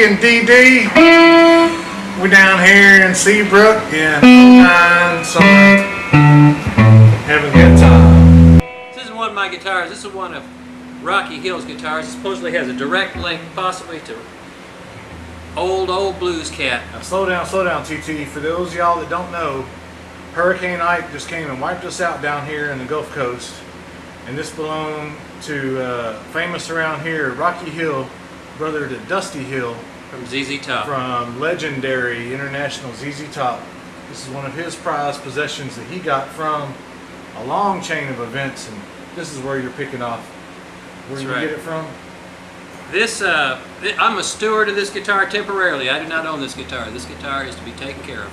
and DD. We're down here in Seabrook in 09 summer. Having a good time. This isn't one of my guitars. This is one of Rocky Hill's guitars. It supposedly has a direct link possibly to old blues cat. Now slow down, TT. For those of y'all that don't know, Hurricane Ike just came and wiped us out down here in the Gulf Coast. And this belonged to famous around here, Rocky Hill, brother to Dusty Hill. From ZZ Top. From legendary international ZZ Top. This is one of his prized possessions that he got from a long chain of events, and this is where you're picking off. Where you get it from? This, I'm a steward of this guitar temporarily. I do not own this guitar. This guitar is to be taken care of.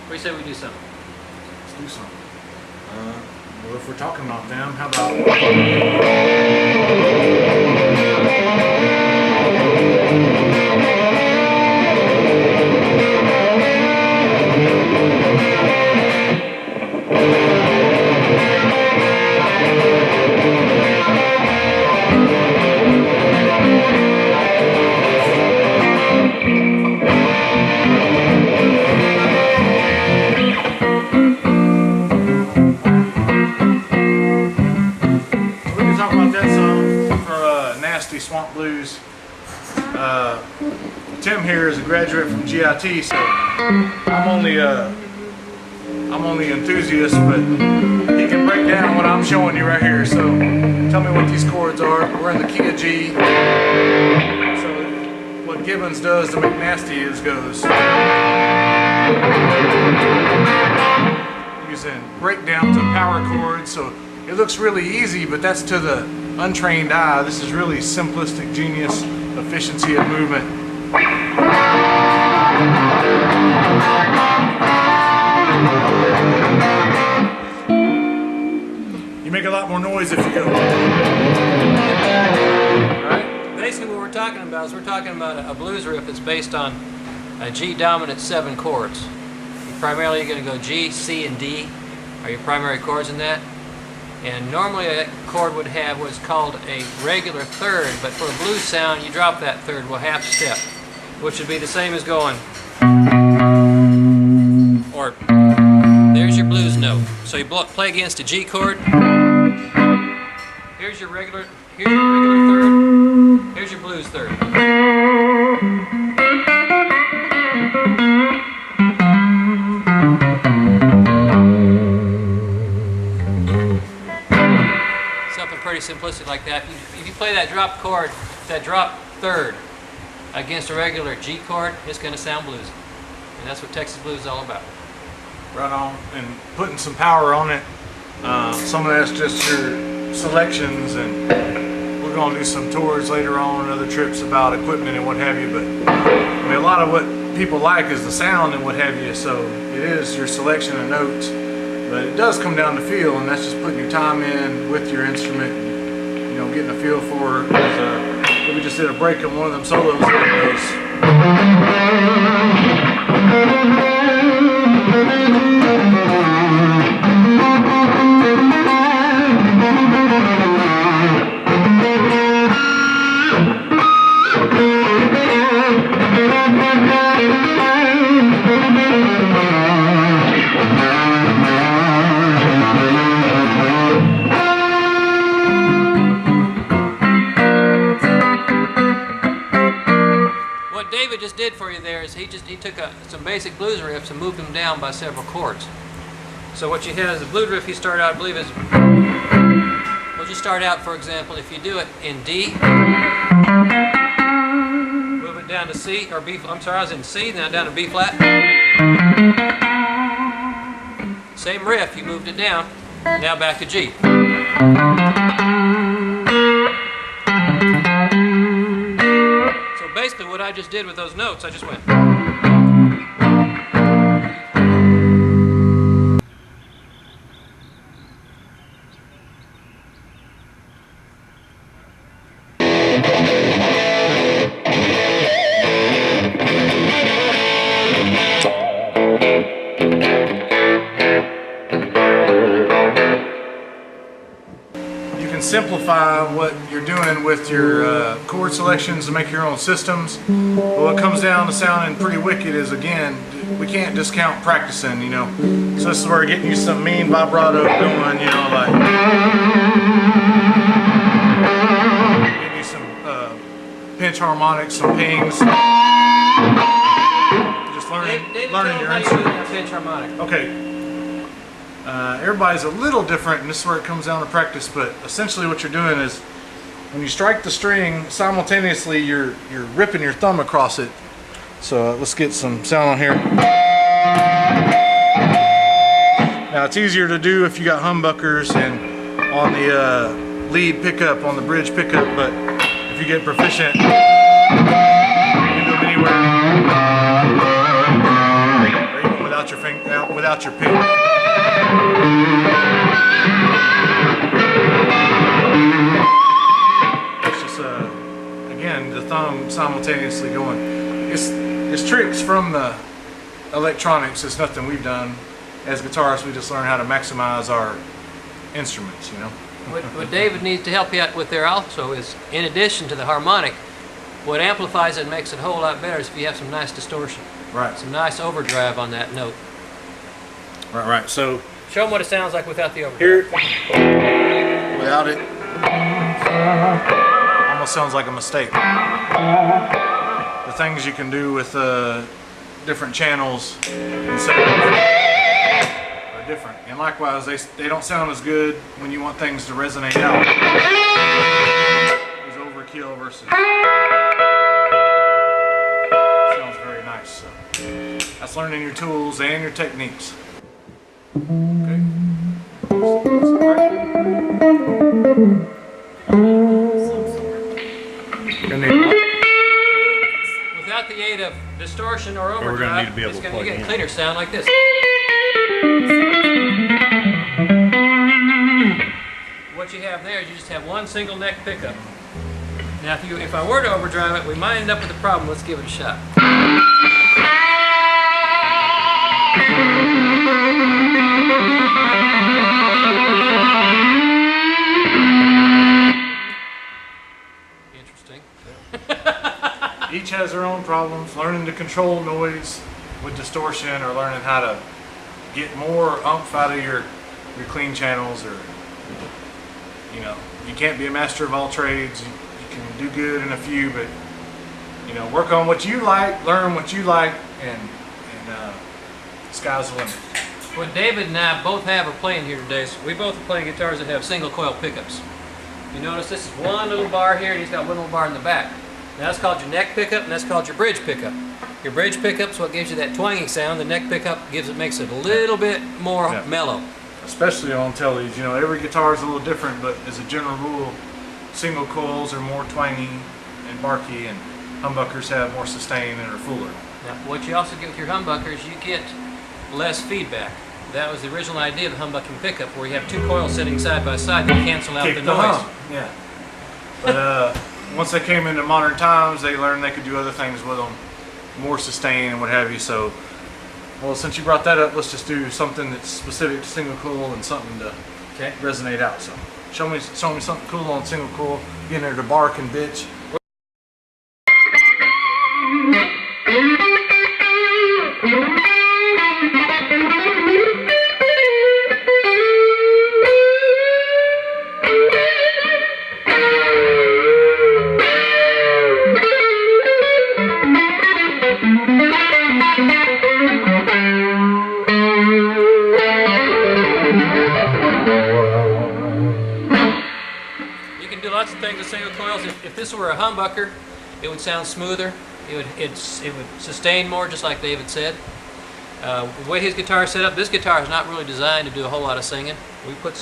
What do you say we do something? Let's do something. Well, if we're talking about them, how about... Swamp Blues. Tim here is a graduate from GIT, so I'm only enthusiast, but he can break down what I'm showing you right here. So tell me what these chords are. We're in the key of G. So what Gibbons does to McNasty goes using breakdown to power chords. So it looks really easy, but that's to the untrained eye. This is really simplistic genius, efficiency of movement. You make a lot more noise if you go. Right? Basically what we're talking about is we're talking about a blues riff that's based on a G dominant 7 chords. Primarily you're going to go G, C, and D are your primary chords in that. And normally a chord would have what's called a regular third, but for a blues sound you drop that third half step, which would be the same as going, or there's your blues note. So you play against a G chord, here's your regular third, here's your blues third. Pretty simplistic like that. If you play that drop chord, that drop third against a regular G chord, it's going to sound bluesy. And that's what Texas blues is all about. Right on. And putting some power on it. Some of that's just your selections, and we're going to do some tours later on and other trips about equipment and what have you. But I mean, a lot of what people like is the sound and what have you. So it is your selection of notes. But it does come down to feel, and that's just putting your time in with your instrument, you know, getting a feel for it. We just did a break on one of them solos. David just did for you there is he took some basic blues riffs and moved them down by several chords. So what you have is a blues riff you start out, I believe, is we'll just start out, for example, if you do it in D, move it down to C or B. I'm sorry, I was in C, now down to B flat. Same riff, you moved it down, now back to G. Basically what I just did with those notes, I just went. simplify what you're doing with your chord selections and make your own systems. But what comes down to sounding pretty wicked is, again, we can't discount practicing, you know. So this is where getting you some mean vibrato going, you know, like getting you some pinch harmonics, some pings. Just learning your instrument. Pinch harmonic. Okay. Everybody's a little different, and this is where it comes down to practice, but essentially what you're doing is when you strike the string, simultaneously you're ripping your thumb across it. So let's get some sound on here. Now it's easier to do if you got humbuckers and on the lead pickup, on the bridge pickup, but if you get proficient, you can do them anywhere. Or even without your finger, without your pick. It's just again, the thumb simultaneously going. It's tricks from the electronics. It's nothing we've done as guitarists. We just learn how to maximize our instruments, you know. What David needs to help you out with there also is, in addition to the harmonic, what amplifies it and makes it a whole lot better is if you have some nice distortion. Right. Some nice overdrive on that note. Right. So show them what it sounds like without the overdrive. here, without it, almost sounds like a mistake. The things you can do with different channels and settings are different, and likewise they don't sound as good when you want things to resonate out. There's overkill versus sounds very nice. So that's learning your tools and your techniques. Okay. Without the aid of distortion or overdrive, we're going to need to be able to plug get a in. cleaner sound like this. What you have there is you just have one single neck pickup. Now if I were to overdrive it, we might end up with a problem. Let's give it a shot. Interesting. Each has their own problems. Learning to control noise with distortion, or learning how to get more oomph out of your clean channels, or you know, you can't be a master of all trades. You can do good in a few, but you know, work on what you like, learn what you like, and sky's the limit. What David and I both have are playing here today, so we both are playing guitars that have single coil pickups. You notice this is one little bar here, and he's got one little bar in the back. Now that's called your neck pickup, and that's called your bridge pickup. Your bridge pickup's what gives you that twanging sound. The neck pickup makes it a little bit more mellow. Especially on tellies, you know, every guitar is a little different, but as a general rule, single coils are more twangy and barky, and humbuckers have more sustain and are fuller. Now, what you also get with your humbuckers, you get less feedback. That was the original idea of the humbucking pickup, where you have two coils sitting side by side that cancel out the noise. Yeah. But once they came into modern times, they learned they could do other things with them, more sustain and what have you. So, well, since you brought that up, let's just do something that's specific to single coil and something to resonate out. So, show me something cool on single coil. Getting there to bark and bitch. Lots of things with single coils. If this were a humbucker, it would sound smoother. It would sustain more, just like David said. The way his guitar is set up, this guitar is not really designed to do a whole lot of singing.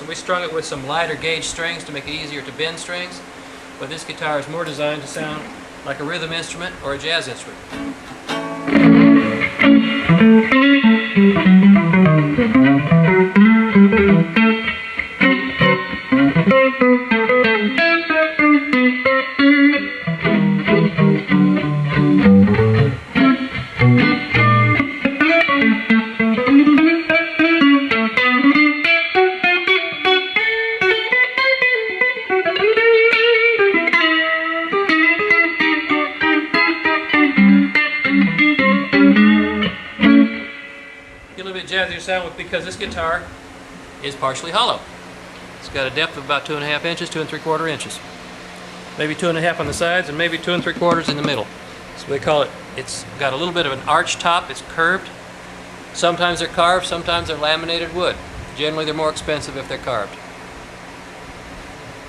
We strung it with some lighter gauge strings to make it easier to bend strings. But this guitar is more designed to sound like a rhythm instrument or a jazz instrument. jazzier sound with, because this guitar is partially hollow. It's got a depth of about 2.5 inches, 2 3/4 inches. Maybe 2.5 on the sides and maybe 2 3/4 in the middle. So we call it, it's got a little bit of an arch top, it's curved. Sometimes they're carved, sometimes they're laminated wood. Generally they're more expensive if they're carved.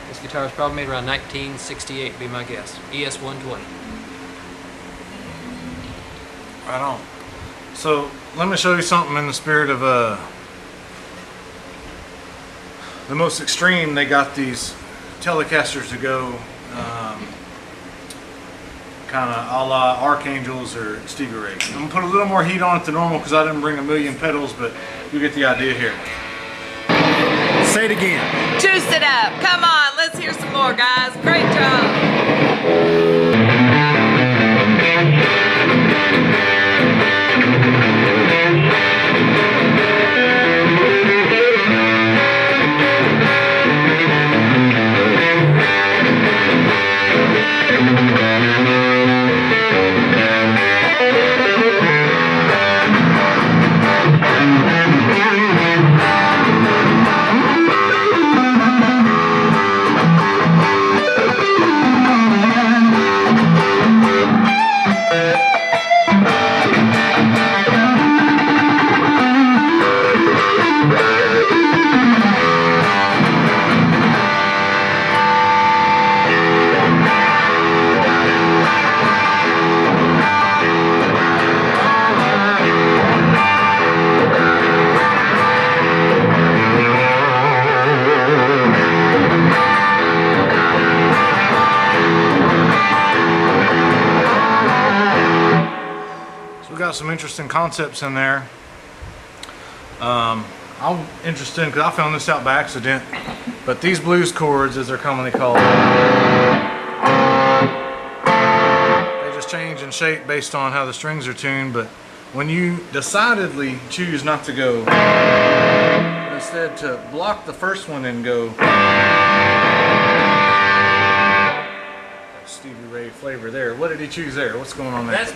This guitar was probably made around 1968, be my guess. ES 120. Right on. So let me show you something in the spirit of the most extreme. They got these Telecasters to go kind of a la Archangels or Stevie Ray. I'm going to put a little more heat on it than normal because I didn't bring a million pedals, but you get the idea here. Say it again. Juice it up. Come on, let's hear some more, guys. Great job. Got some interesting concepts in there. I'm interested because I found this out by accident, but these blues chords, as they're commonly called, they just change in shape based on how the strings are tuned. But when you decidedly choose not to go, instead to block the first one and go Stevie Ray flavor there. What did he choose there? What's going on there? That's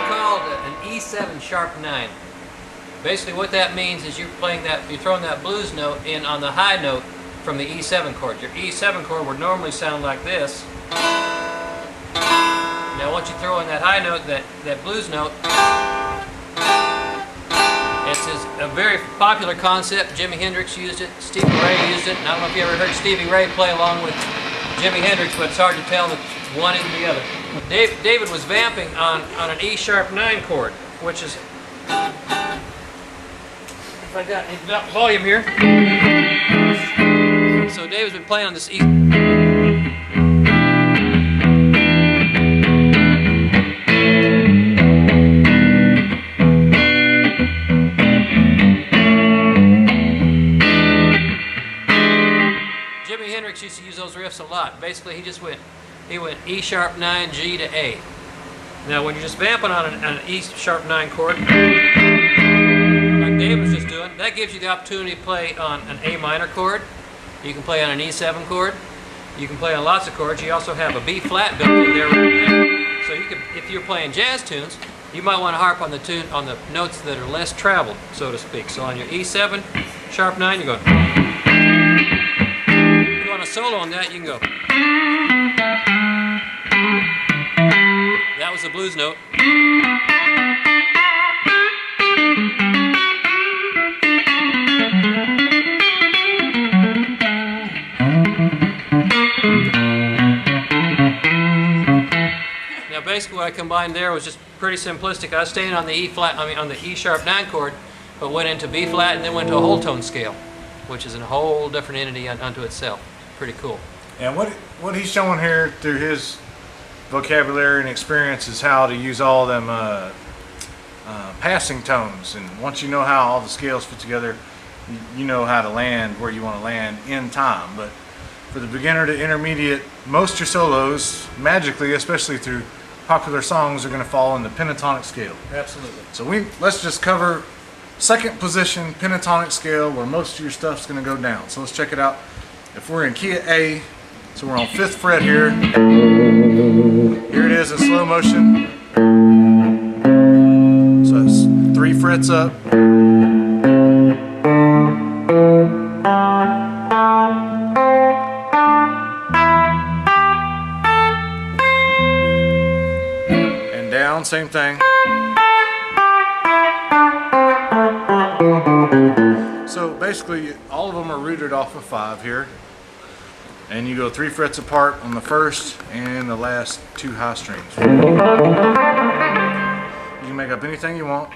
called an E7 sharp 9. Basically what that means is you're playing that, you're throwing that blues note in on the high note from the E7 chord. Your E7 chord would normally sound like this. Now once you throw in that high note, that blues note, this is a very popular concept. Jimi Hendrix used it, Stevie Ray used it, and I don't know if you ever heard Stevie Ray play along with Jimi Hendrix, but it's hard to tell that one isn't the other. David was vamping on an E sharp 9 chord, which is, if I got any volume here. So David's been playing on this E. Jimi Hendrix used to use those riffs a lot. Basically, he went E sharp 9, G to A. Now, when you're just vamping on an E sharp 9 chord, like Dave was just doing, that gives you the opportunity to play on an A minor chord. You can play on an E7 chord. You can play on lots of chords. You also have a B flat built in there. So you can, if you're playing jazz tunes, you might want to harp on the notes that are less traveled, so to speak. So on your E7 sharp 9, you're going. If you want a solo on that, you can go. That was the blues note. Now basically what I combined there was just pretty simplistic. I was staying on the on the E sharp 9 chord, but went into B flat and then went to a whole tone scale, which is a whole different entity unto itself. Pretty cool. And what he's showing here through his vocabulary and experience is how to use all them passing tones. And once you know how all the scales fit together, you know how to land where you want to land in time. But for the beginner to intermediate, most of your solos, magically, especially through popular songs, are going to fall in the pentatonic scale. Absolutely. So let's just cover second position pentatonic scale where most of your stuff's going to go down. So let's check it out. If we're in key of A, so we're on 5th fret here. Here it is in slow motion. So it's 3 frets up. same thing. So basically, all of them are rooted off of 5 here. And you go 3 frets apart on the first and the last 2 high strings. You can make up anything you want.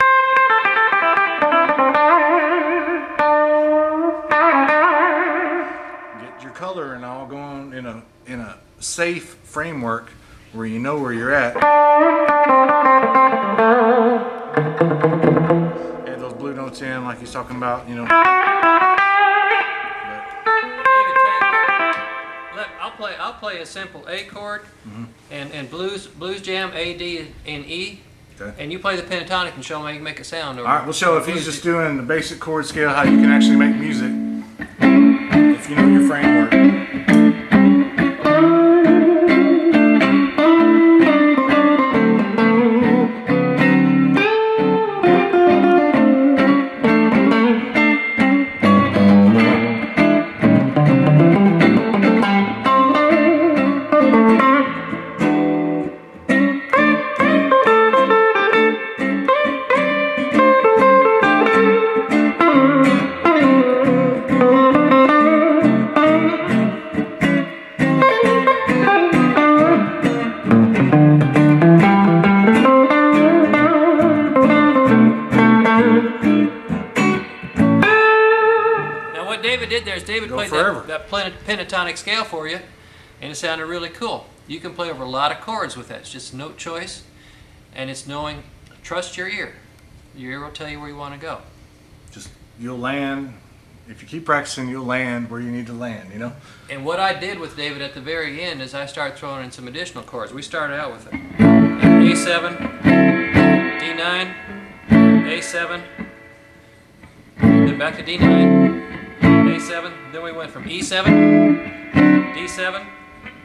Get your color and all going in a safe framework where you know where you're at. Add those blue notes in like he's talking about, you know. I'll play a simple A chord and blues jam A, D, and E. Okay. And you play the pentatonic and show him how you can make a sound. All right, we'll show if he's just doing the basic chord scale how you can actually make music if you know your framework. David played that pentatonic scale for you, and it sounded really cool. You can play over a lot of chords with that. It's just note choice, and it's knowing, trust your ear. Your ear will tell you where you want to go. Just, you'll land, if you keep practicing, you'll land where you need to land, you know? And what I did with David at the very end is I started throwing in some additional chords. We started out with A7, D9, A7, then back to D9, A7, then we went from E7, D7,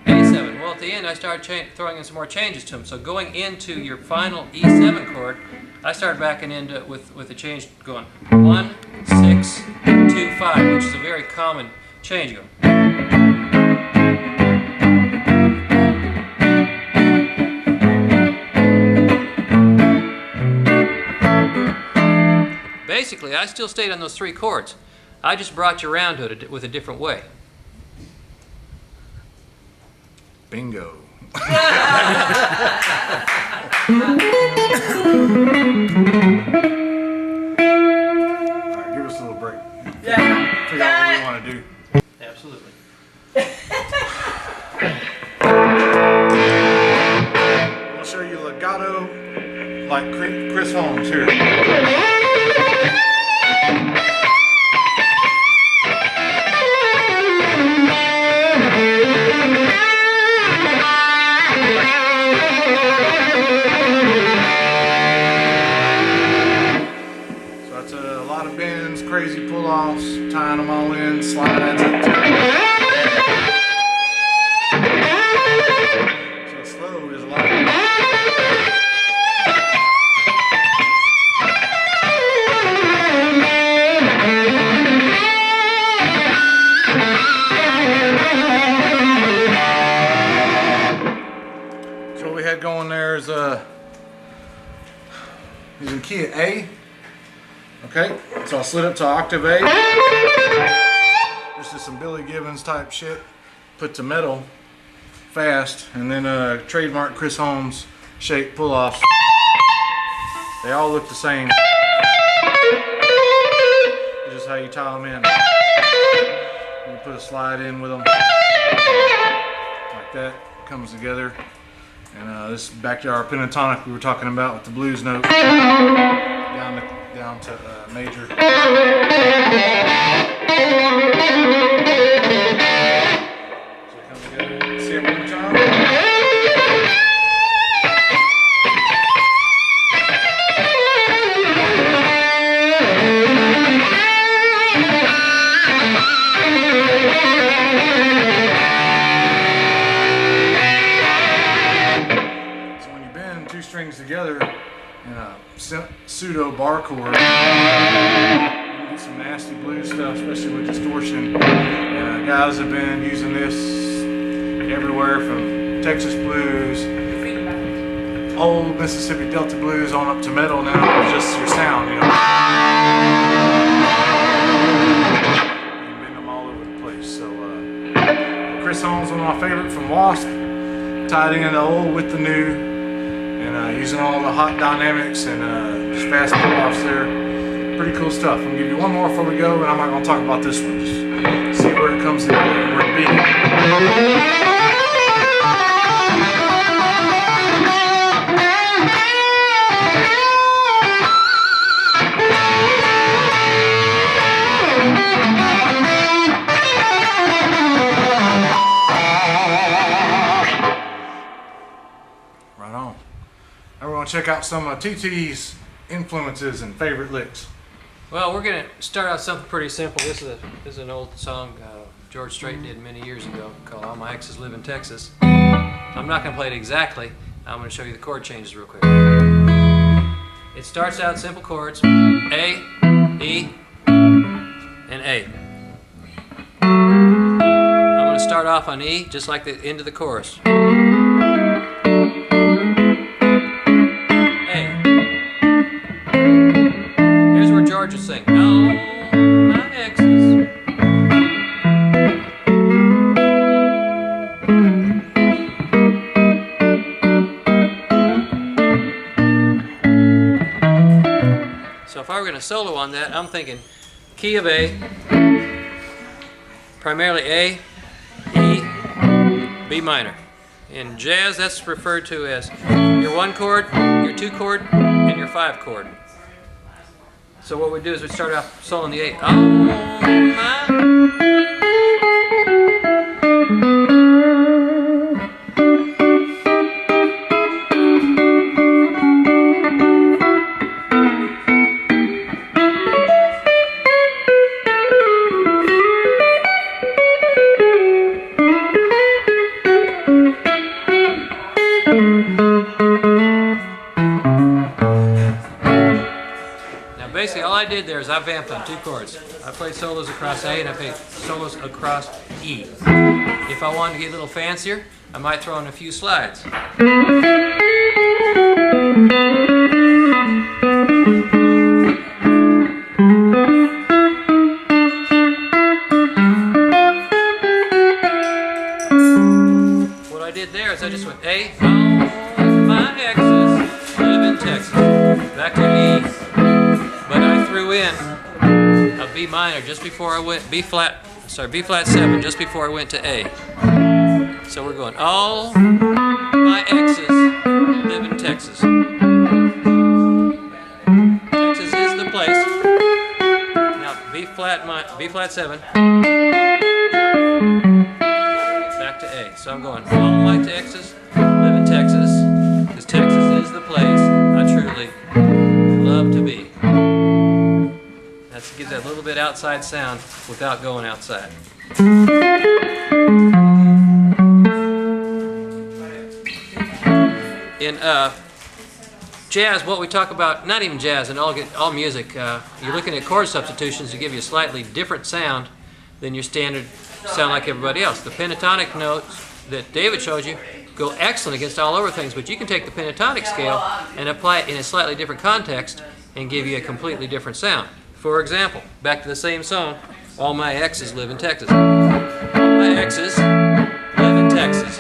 A7. Well, at the end I started throwing in some more changes to them. So going into your final E7 chord, I started backing into with the change going 1, 6, 2, 5, which is a very common change. You go. Basically, I still stayed on those 3 chords. I just brought you around to it with a different way. Bingo. Got Alright, give us a little break. Yeah. Figure out what we want to do. Absolutely. I'll show you legato like Chris Holmes here. Crazy pull-offs, tying them all in, slides. So slow is a lot. So what we had going there is he's in key of A. Okay, so I slid up to octave A. This is some Billy Gibbons type shit. Put to metal fast, and then trademark Chris Holmes shape pull-offs. They all look the same. This is how you tie them in. You put a slide in with them. Like that, comes together. And this is back to our pentatonic we were talking about with the blues note. Down to major. So come together. See it one more time. So when you bend 2 strings together in a pseudo bar chord, you get some nasty blues stuff, especially with distortion. Guys have been using this everywhere from Texas blues old Mississippi Delta blues on up to metal now. It's just your sound, you know. You're getting them all over the place. So Chris Holmes, one of my favorite from Wasp, tied in the old with the new, and using all the hot dynamics and just fast pull-offs there. Pretty cool stuff. I'm gonna give you one more before we go, and I'm not gonna talk about this one. Just see where it comes together and where it beats. Right on. Now we're gonna check out some of TT's influences and favorite licks. Well, we're going to start out something pretty simple. This is an old song George Strait did many years ago called All My Exes Live in Texas. I'm not going to play it exactly. I'm going to show you the chord changes real quick. It starts out simple chords, A, E, and A. I'm going to start off on E just like the end of the chorus. George will sing, "Oh, my exes." So if I were going to solo on that, I'm thinking key of A, primarily A, E, B minor. In jazz, that's referred to as your 1 chord, your 2 chord, and your 5 chord. So what we do is we start off soloing the A. Oh, my. Basically, all I did there is I vamped on 2 chords. I played solos across A and I played solos across E. If I wanted to get a little fancier, I might throw in a few slides. What I did there is I just went A, all my exes live in Texas, back to E. But I threw in a B minor just before I went, B flat 7 just before I went to A. So we're going, all my exes live in Texas. Texas is the place. Now B flat 7, back to A. So I'm going, all my exes live in Texas, because Texas is the place I truly love to be. That gives that little bit outside sound without going outside. In jazz, what we talk about, not even jazz, in all music, you're looking at chord substitutions to give you a slightly different sound than your standard sound like everybody else. The pentatonic notes that David showed you go excellent against all over things, but you can take the pentatonic scale and apply it in a slightly different context and give you a completely different sound. For example, back to the same song, All My Exes Live in Texas. All my exes live in Texas,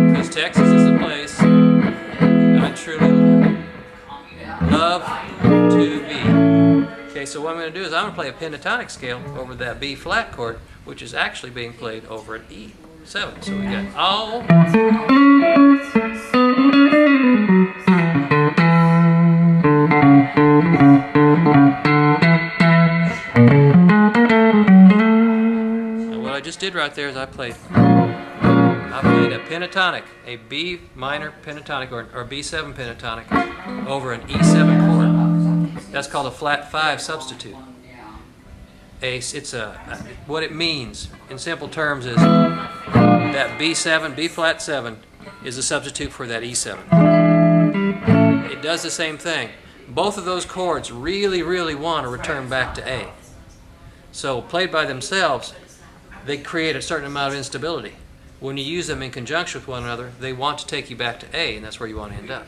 because Texas is the place I truly love to be. Okay, so what I'm going to do is I'm going to play a pentatonic scale over that B flat chord, which is actually being played over an E7. So we got all. Now what I just did right there is I played a pentatonic, a B minor pentatonic or B7 pentatonic over an E7 chord. That's called a flat 5 substitute. What it means in simple terms is that B7, B flat 7 is a substitute for that E7. It does the same thing. Both of those chords really want to return back to A. So played by themselves, they create a certain amount of instability. when you use them in conjunction with one another, they want to take you back to A, and that's where you want to end up.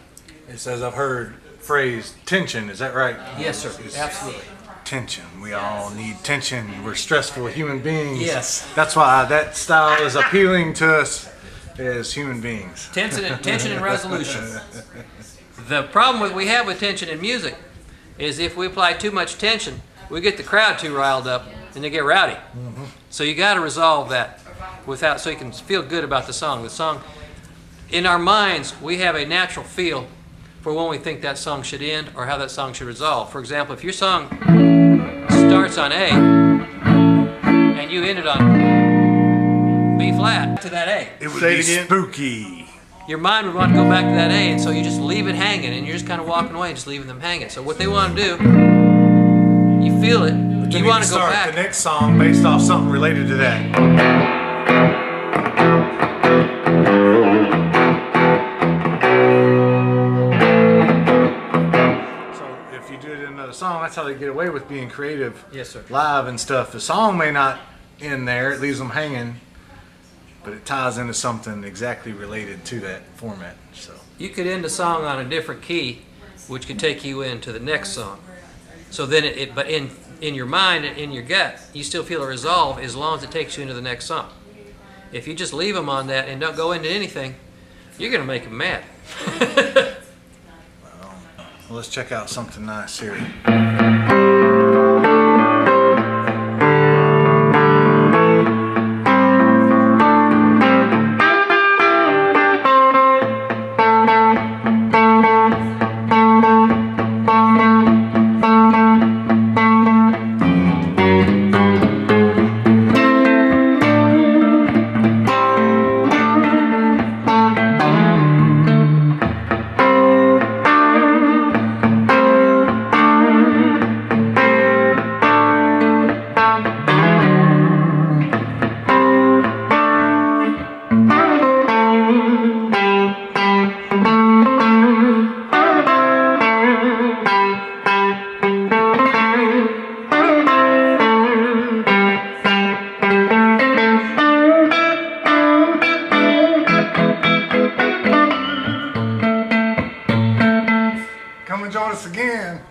It says I've heard phrase tension. Is that right? Yes, sir. Absolutely. Tension. We all need tension. We're stressful human beings. Yes. That's why that style is appealing to us as human beings. Tension and resolution. The problem we have with tension in music is if we apply too much tension, we get the crowd too riled up and they get rowdy. So you got to resolve that so you can feel good about the song. The song, in our minds, we have a natural feel for when we think that song should end or how that song should resolve. For example, if your song starts on A and you end it on B flat to that A, It would be spooky. your mind would want to go back to that A, and so you just leave it hanging, and you're just kind of walking away and just leaving them hanging. So what they want to do, you feel it, you want to go start back. the next song based off something related to that. Song, that's how they get away with being creative. Yes, sir. Live and stuff. The song may not end there, it leaves them hanging, but it ties into something exactly related to that format. So You could end a song on a different key, which could take you into the next song. So then but in your mind and in your gut, you still feel a resolve as long as it takes you into the next song. If you just leave them on that and don't go into anything, you're going to make them mad. well, let's check out something nice here. Come and join us again.